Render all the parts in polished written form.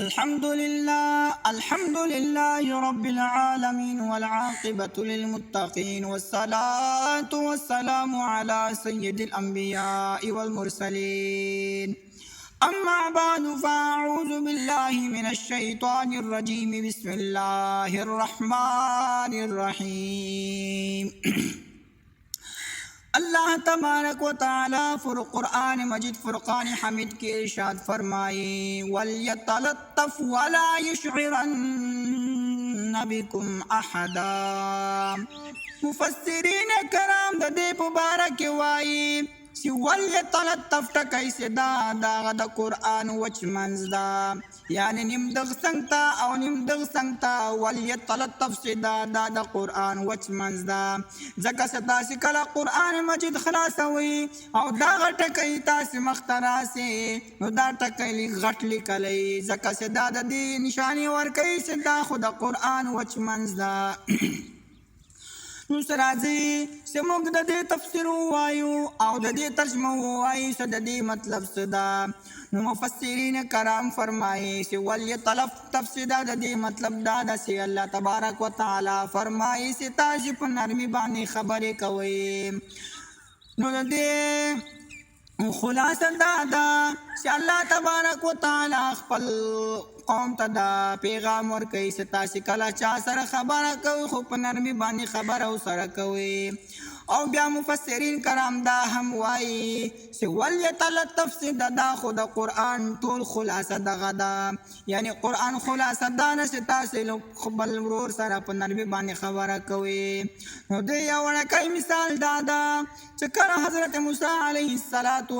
الحمد لله رب العالمين والعاقبة للمتقين والصلاة والسلام على سيد الأنبياء والمرسلين. أما بعد فأعوذ بالله من الشيطان الرجيم. بسم الله الرحمن الرحيم. اللہ تبارک و تعالی قرآن مجید فرقان حمید کے ارشاد فرمائے وَلْيَتَلَطَّفْ وَلَا يُشْعِرَنَّ بِكُمْ أَحَدًا. مفسرین کرام د دې مبارک وایي چې وَلْيَتَلَطَّفْ ټکی سے دا د قرآن وچ منځ دا یعنی نیم دغ سنگتا او نیم دغ سنگتا وَلْيَتَلَطَّفْ سے دا د قرآن وچ منځ دا ځکه چې تاسې کله قرآن مجید خلاصوئ او دغه ټکی تاسې مخته راسې نو دا ټکی لږ غټ لیکلی ځکه چې دا د دې نشانې ورکوي چې دا خو د قرآن وچ منځ دا. نو راځي چې موږ د دې تفسیر ووایو او د دې ترجمه ووایو چې د دې مطلب څه ده. نو مفسرین کرام فرمایي چې وَلْيَتَلَطَّفْ د دې مطلب دا ده چې الله تبارک و تعالی فرمایي چې تاسې په نرمي باندې خبرې کوئ. نو د دې خلاصه دا ده چې الله تبارک و تعالی خپل قوم ته دا پیغام ورکوي چې تاسې کله چا سره خبره کوئ خو په نرمي باندې خبره ورسره کوئ. او بیا مفسرین کرام دا هم وایي چې وَلْيَتَلَطَّفْ دا خو د قرآن ټول خلاصه دغه ده یعنی قرآن خلاصه دا نه چې تاسې خپل ورور سره په نرمي باندې خبره کوئ. نو د یو وړوکی مثال دا ده چې کله حضرت موسی علیه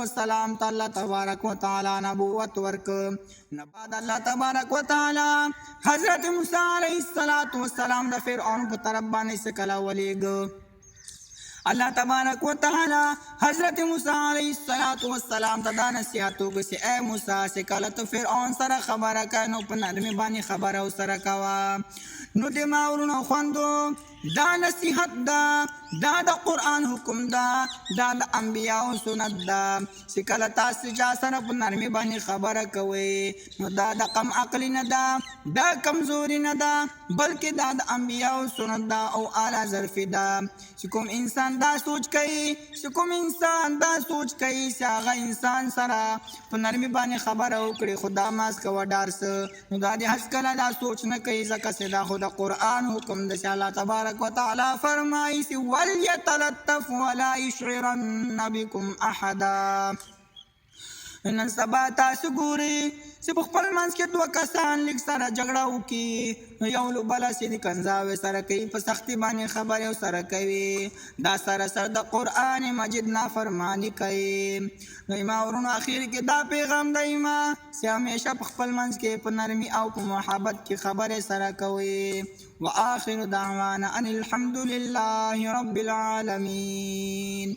السلام ته الله تبارک و تعالی نبوت ورکړ نو بعد الله تبارک و تعالی حضرت موسی علیه السلام د فرعون په طرف باندې څه کله ولیږه. اللہ تبارک و تعالی حضرت موسیٰ علیہ السلام تا دا نصیحتو کسی اے موسیٰ سے کلت فرعون سر خبر کنو پا نرمی بانی خبر او سر کوا. نو دی ماورونو خوندو دا نصیحت دا قرآن حکم دا انبیاء و سنت دا سی کلتا سجا سر پا نرمی بانی خبر کوئی. نو دا کم عقلی ندا دا کمزوری ندا بلکہ دا انبیاء و سنت دا او اعلی ظرفی دا سی کم انسان دا سوچ کئی سی آغا انسان سرا پا نرمی بانی خبر او کری خدا ماس کوا ڈارس. نو دا دی حس کلا دا سوچ نکئی زکا سی دا خدا قرآن حکم دا سی اللہ تبارک و تعالی فرمائی سی وَلْيَتَلَطَّفْ وَلَا يُشْعِرَنَّ بِكُمْ أَحَدًا. نن سبا تاسو ګورئ چې په خپل منځ کې دوه کسان لږ سره جګړه وکړي نو یو له بله سې کنځاوې سره کوي په سختي باندې خبرې ورسره کوي دا سره د قرآن مجید نافرماني کوي. نو ما ورونو اخر کې دا پیغام دی ما چې همیشه په خپل منځ کې په نرمي او په محبت کې خبرې سره کوي. وآخر دعوانا ان الحمد لله رب العالمين.